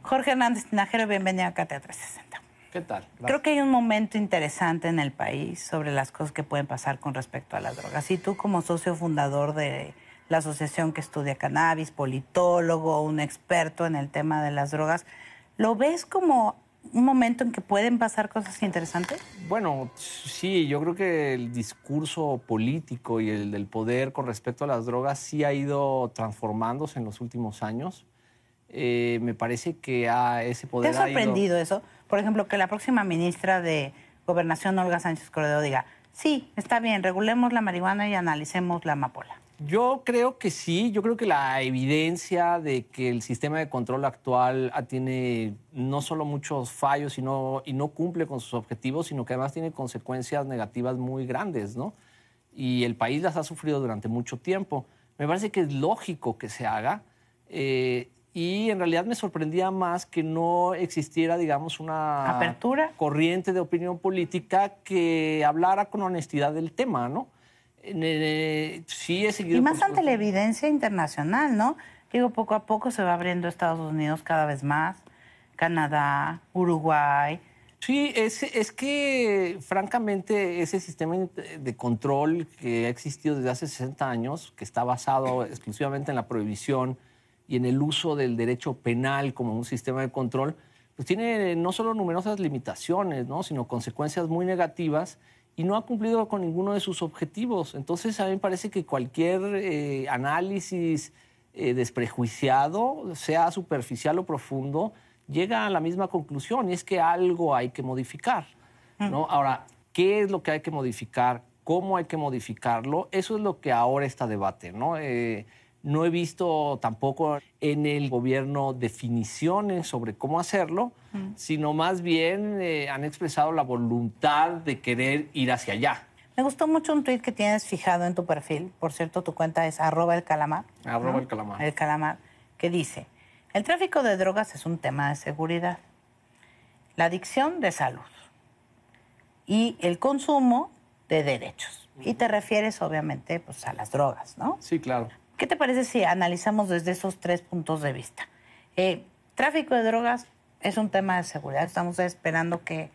Jorge Hernández Tinajero, bienvenido a Cátedra 360. ¿Qué tal? Gracias. Creo que hay un momento interesante en el país sobre las cosas que pueden pasar con respecto a las drogas. Y tú, como socio fundador de la asociación que estudia cannabis, politólogo, un experto en el tema de las drogas, ¿lo ves como un momento en que pueden pasar cosas interesantes? Bueno, sí, yo creo que el discurso político y el del poder con respecto a las drogas sí ha ido transformándose en los últimos años. Me parece que ese poder ¿Te ha sorprendido eso? Por ejemplo, que la próxima ministra de Gobernación, Olga Sánchez Cordero, diga, sí, está bien, regulemos la marihuana y analicemos la amapola. Yo creo que sí, yo creo que la evidencia de que el sistema de control actual tiene no solo muchos fallos y no cumple con sus objetivos, sino que además tiene consecuencias negativas muy grandes, ¿no? Y el país las ha sufrido durante mucho tiempo. Me parece que es lógico que se haga y en realidad me sorprendía más que no existiera, digamos, una ¿apertura? Corriente de opinión política que hablara con honestidad del tema, ¿no? Sí he seguido... Y más ante la evidencia internacional, ¿no? Digo, poco a poco se va abriendo Estados Unidos cada vez más, Canadá, Uruguay. Sí, es que, francamente, ese sistema de control que ha existido desde hace 60 años, que está basado exclusivamente en la prohibición y en el uso del derecho penal como un sistema de control, pues tiene no solo numerosas limitaciones, ¿no?, sino consecuencias muy negativas y no ha cumplido con ninguno de sus objetivos. Entonces, a mí me parece que cualquier análisis desprejuiciado, sea superficial o profundo, llega a la misma conclusión, y es que algo hay que modificar, ¿no? Ahora, ¿qué es lo que hay que modificar? ¿Cómo hay que modificarlo? Eso es lo que ahora está debate, ¿no? No he visto tampoco en el gobierno definiciones sobre cómo hacerlo, sino más bien han expresado la voluntad de querer ir hacia allá. Me gustó mucho un tuit que tienes fijado en tu perfil. Por cierto, tu cuenta es @elcalamar. @el calamar. El calamar, que dice, el tráfico de drogas es un tema de seguridad, la adicción de salud y el consumo de derechos. Y te refieres, obviamente, pues, a las drogas, ¿no? Sí, claro. ¿Qué te parece si analizamos desde esos tres puntos de vista? Tráfico de drogas es un tema de seguridad. Estamos esperando que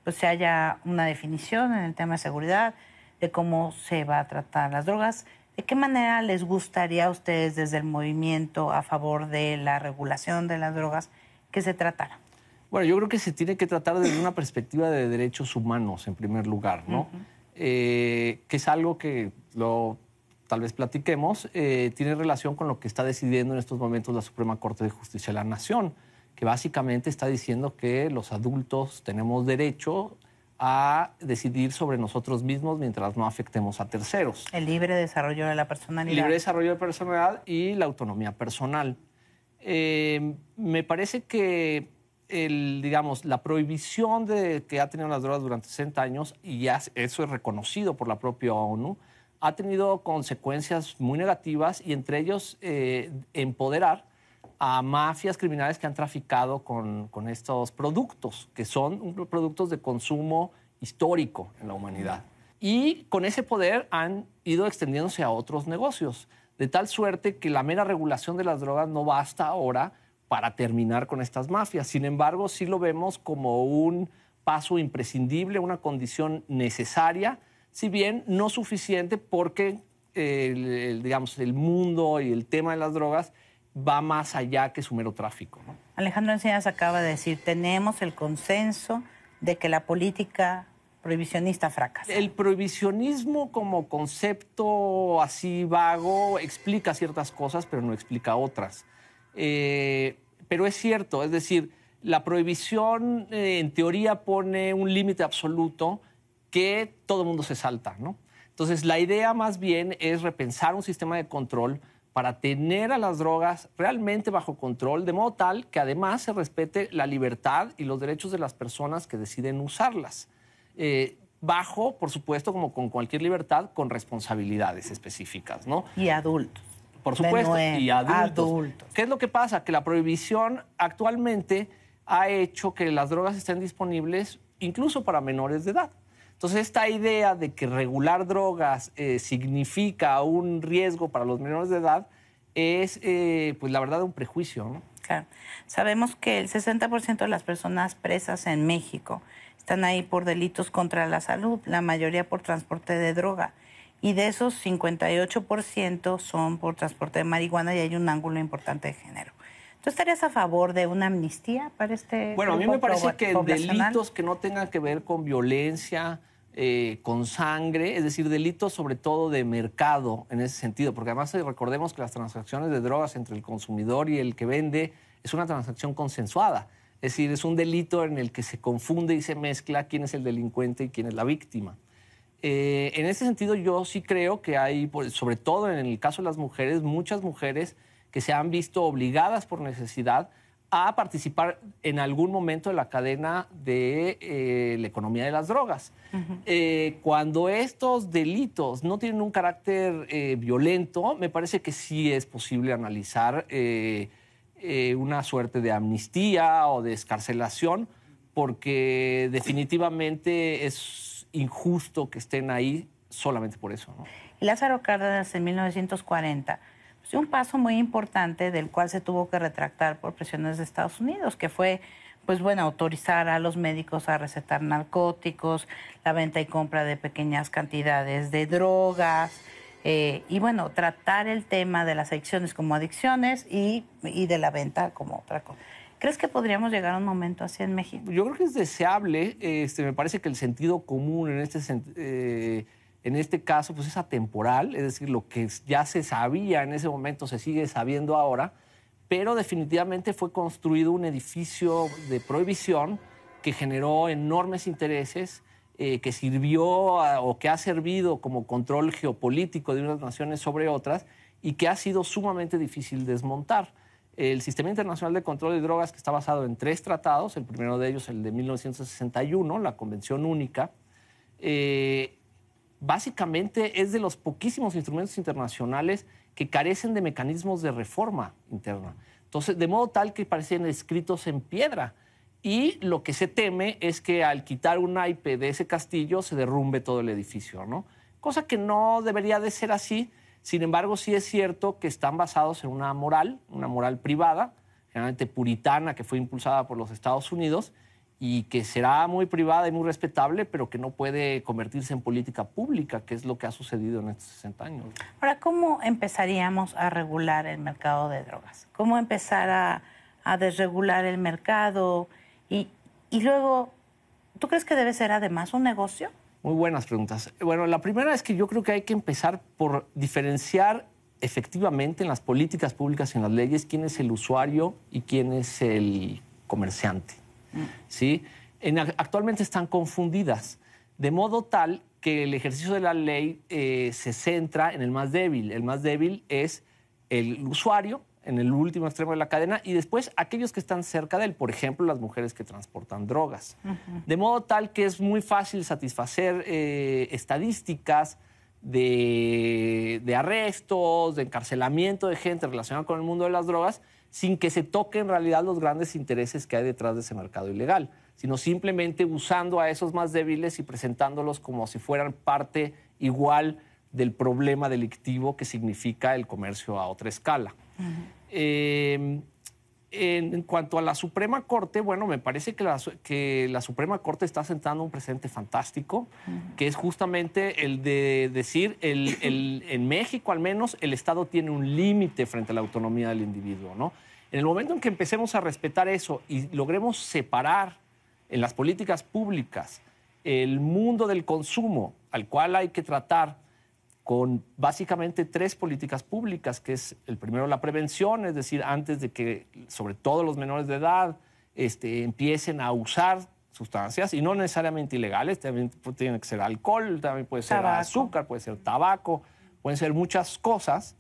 pues, se haya una definición en el tema de seguridad, de cómo se va a tratar las drogas. ¿De qué manera les gustaría a ustedes desde el movimiento a favor de la regulación de las drogas que se tratara? Bueno, yo creo que se tiene que tratar desde una perspectiva de derechos humanos, en primer lugar, ¿no? Que es algo que tal vez platiquemos, tiene relación con lo que está decidiendo en estos momentos la Suprema Corte de Justicia de la Nación, que básicamente está diciendo que los adultos tenemos derecho a decidir sobre nosotros mismos mientras no afectemos a terceros. El libre desarrollo de la personalidad. El libre desarrollo de la personalidad y la autonomía personal. Me parece que la prohibición que ha tenido las drogas durante 60 años, y ya eso es reconocido por la propia ONU, ha tenido consecuencias muy negativas y entre ellos empoderar a mafias criminales que han traficado con estos productos, que son productos de consumo histórico en la humanidad. Y con ese poder han ido extendiéndose a otros negocios, de tal suerte que la mera regulación de las drogas no basta ahora para terminar con estas mafias. Sin embargo, sí lo vemos como un paso imprescindible, una condición necesaria, si bien no suficiente porque el mundo y el tema de las drogas va más allá que su mero tráfico, ¿no? Alejandro Encinas acaba de decir, tenemos el consenso de que la política prohibicionista fracasa. El prohibicionismo como concepto así vago explica ciertas cosas, pero no explica otras. Pero es cierto, es decir, la prohibición en teoría pone un límite absoluto que todo el mundo se salta, ¿no? Entonces, la idea más bien es repensar un sistema de control para tener a las drogas realmente bajo control, de modo tal que además se respete la libertad y los derechos de las personas que deciden usarlas. Bajo, por supuesto, como con cualquier libertad, con responsabilidades específicas, ¿no? Y adultos. Por supuesto, y adultos. Adultos. ¿Qué es lo que pasa? Que la prohibición actualmente ha hecho que las drogas estén disponibles incluso para menores de edad. Entonces, esta idea de que regular drogas significa un riesgo para los menores de edad es, pues la verdad, un prejuicio, ¿no? Claro. Sabemos que el 60% de las personas presas en México están ahí por delitos contra la salud, la mayoría por transporte de droga. Y de esos, 58% son por transporte de marihuana y hay un ángulo importante de género. ¿Tú estarías a favor de una amnistía para este Bueno, a mí grupo me parece que poblacional? delitos que no tengan que ver con violencia, con sangre, es decir, delitos sobre todo de mercado en ese sentido, porque además recordemos que las transacciones de drogas entre el consumidor y el que vende es una transacción consensuada. Es decir, es un delito en el que se confunde y se mezcla quién es el delincuente y quién es la víctima. En ese sentido, yo sí creo que hay, sobre todo en el caso de las mujeres, muchas mujeres que se han visto obligadas por necesidad a participar en algún momento de la cadena de la economía de las drogas. Cuando estos delitos no tienen un carácter violento, me parece que sí es posible analizar una suerte de amnistía o de excarcelación, porque definitivamente es injusto que estén ahí solamente por eso, ¿no? Lázaro Cárdenas en 1940 dio un paso muy importante del cual se tuvo que retractar por presiones de Estados Unidos, que fue, pues bueno, autorizar a los médicos a recetar narcóticos, la venta y compra de pequeñas cantidades de drogas, y bueno, tratar el tema de las adicciones como adicciones y de la venta como otra cosa. ¿Crees que podríamos llegar a un momento así en México? Yo creo que es deseable. Me parece que el sentido común en este caso pues es atemporal, es decir, lo que ya se sabía en ese momento se sigue sabiendo ahora, pero definitivamente fue construido un edificio de prohibición que generó enormes intereses, que sirvió o que ha servido como control geopolítico de unas naciones sobre otras y que ha sido sumamente difícil desmontar. El Sistema Internacional de Control de Drogas, que está basado en 3 tratados, el primero de ellos el de 1961, la Convención Única, básicamente es de los poquísimos instrumentos internacionales que carecen de mecanismos de reforma interna. Entonces, de modo tal que parecen escritos en piedra. Y lo que se teme es que al quitar un naipe de ese castillo se derrumbe todo el edificio, ¿no? Cosa que no debería de ser así. Sin embargo, sí es cierto que están basados en una moral privada, generalmente puritana, que fue impulsada por los Estados Unidos y que será muy privada y muy respetable, pero que no puede convertirse en política pública, que es lo que ha sucedido en estos 60 años. Ahora, ¿cómo empezaríamos a regular el mercado de drogas? ¿Cómo empezar a desregular el mercado? Y luego, ¿tú crees que debe ser además un negocio? Muy buenas preguntas. Bueno, la primera es que yo creo que hay que empezar por diferenciar efectivamente en las políticas públicas y en las leyes quién es el usuario y quién es el comerciante. ¿Sí? Actualmente están confundidas, de modo tal que el ejercicio de la ley se centra en el más débil. El más débil es el usuario, en el último extremo de la cadena, y después aquellos que están cerca de él, por ejemplo, las mujeres que transportan drogas. De modo tal que es muy fácil satisfacer estadísticas de arrestos, de encarcelamiento de gente relacionada con el mundo de las drogas, sin que se toquen en realidad los grandes intereses que hay detrás de ese mercado ilegal, sino simplemente usando a esos más débiles y presentándolos como si fueran parte igual del problema delictivo que significa el comercio a otra escala. En cuanto a la Suprema Corte, bueno, me parece que la Suprema Corte está sentando un precedente fantástico, que es justamente el de decir, en México al menos, el Estado tiene un límite frente a la autonomía del individuo, ¿no? En el momento en que empecemos a respetar eso y logremos separar en las políticas públicas el mundo del consumo, al cual hay que tratar con básicamente 3 políticas públicas, que es el primero la prevención, es decir, antes de que sobre todo los menores de edad empiecen a usar sustancias, y no necesariamente ilegales, también tiene que ser alcohol, también puede ser azúcar, puede ser tabaco, pueden ser muchas cosas.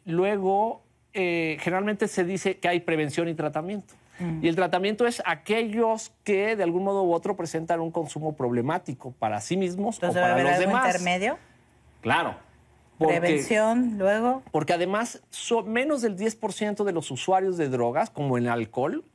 Luego, generalmente se dice que hay prevención y tratamiento. Y el tratamiento es aquellos que de algún modo u otro presentan un consumo problemático para sí mismos o para los demás. ¿Intermedio? Claro. Prevención, luego. Porque además menos del 10% de los usuarios de drogas, como el alcohol,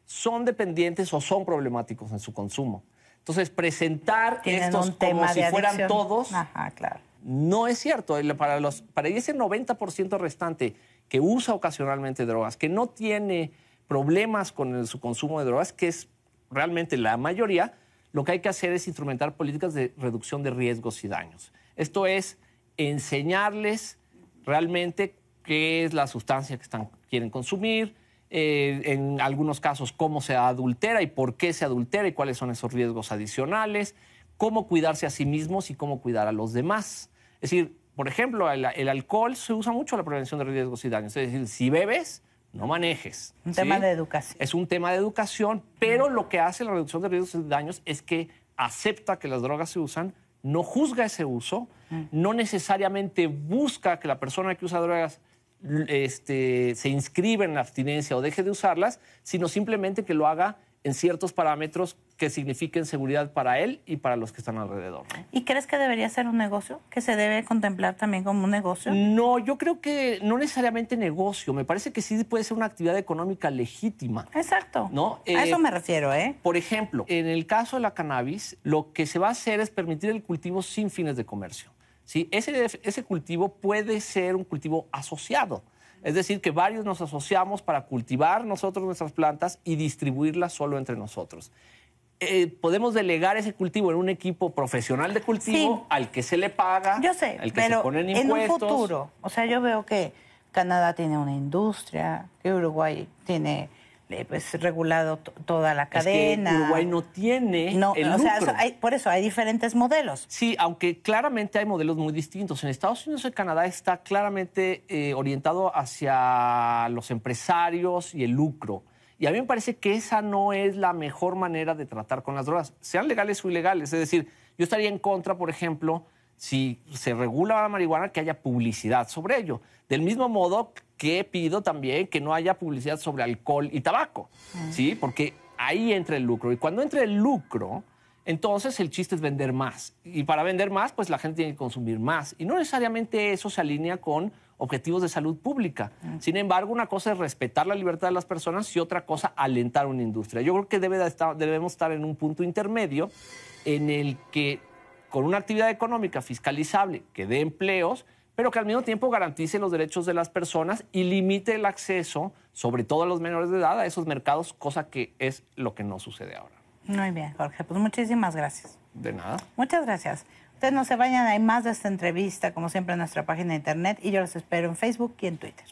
son dependientes o son problemáticos en su consumo. Entonces, presentar estos como si fueran todos, ajá, claro, No es cierto. Para ese 90% restante que usa ocasionalmente drogas, que no tiene problemas con su consumo de drogas, que es realmente la mayoría, lo que hay que hacer es instrumentar políticas de reducción de riesgos y daños. Esto es enseñarles realmente qué es la sustancia que quieren consumir, en algunos casos cómo se adultera y por qué se adultera y cuáles son esos riesgos adicionales, cómo cuidarse a sí mismos y cómo cuidar a los demás. Es decir, por ejemplo, el alcohol se usa mucho en la prevención de riesgos y daños. Es decir, si bebes, no manejes. Un tema de educación. Es un tema de educación, pero lo que hace la reducción de riesgos y daños es que acepta que las drogas se usan, no juzga ese uso, no necesariamente busca que la persona que usa drogas se inscriba en la abstinencia o deje de usarlas, sino simplemente que lo haga en ciertos parámetros que signifiquen seguridad para él y para los que están alrededor, ¿no? ¿Y crees que debería ser un negocio? ¿Que se debe contemplar también como un negocio? No, yo creo que no necesariamente negocio. Me parece que sí puede ser una actividad económica legítima. Exacto. ¿No? A eso me refiero, ¿eh? Por ejemplo, en el caso de la cannabis, lo que se va a hacer es permitir el cultivo sin fines de comercio. ¿Sí? Ese cultivo puede ser un cultivo asociado. Es decir, que varios nos asociamos para cultivar nosotros nuestras plantas y distribuirlas solo entre nosotros. Podemos delegar ese cultivo en un equipo profesional de cultivo, sí, al que se le paga, yo sé, al que pero se ponen impuestos. En un futuro, o sea, yo veo que Canadá tiene una industria, que Uruguay tiene pues regulado toda la cadena. Es que Uruguay no tiene el lucro. Sea, por eso hay diferentes modelos. Sí, aunque claramente hay modelos muy distintos. En Estados Unidos y Canadá está claramente orientado hacia los empresarios y el lucro. Y a mí me parece que esa no es la mejor manera de tratar con las drogas, sean legales o ilegales. Es decir, yo estaría en contra, por ejemplo, si se regula la marihuana, que haya publicidad sobre ello. Del mismo modo que pido también que no haya publicidad sobre alcohol y tabaco, ¿sí? Porque ahí entra el lucro. Y cuando entra el lucro, entonces el chiste es vender más. Y para vender más, pues la gente tiene que consumir más. Y no necesariamente eso se alinea con objetivos de salud pública. Sin embargo, una cosa es respetar la libertad de las personas y otra cosa, alentar una industria. Yo creo que debemos estar en un punto intermedio en el que, con una actividad económica fiscalizable que dé empleos, pero que al mismo tiempo garantice los derechos de las personas y limite el acceso, sobre todo a los menores de edad, a esos mercados, cosa que es lo que no sucede ahora. Muy bien, Jorge. Pues muchísimas gracias. De nada. Muchas gracias. Ustedes no se vayan, hay más de esta entrevista, como siempre, en nuestra página de internet y yo los espero en Facebook y en Twitter.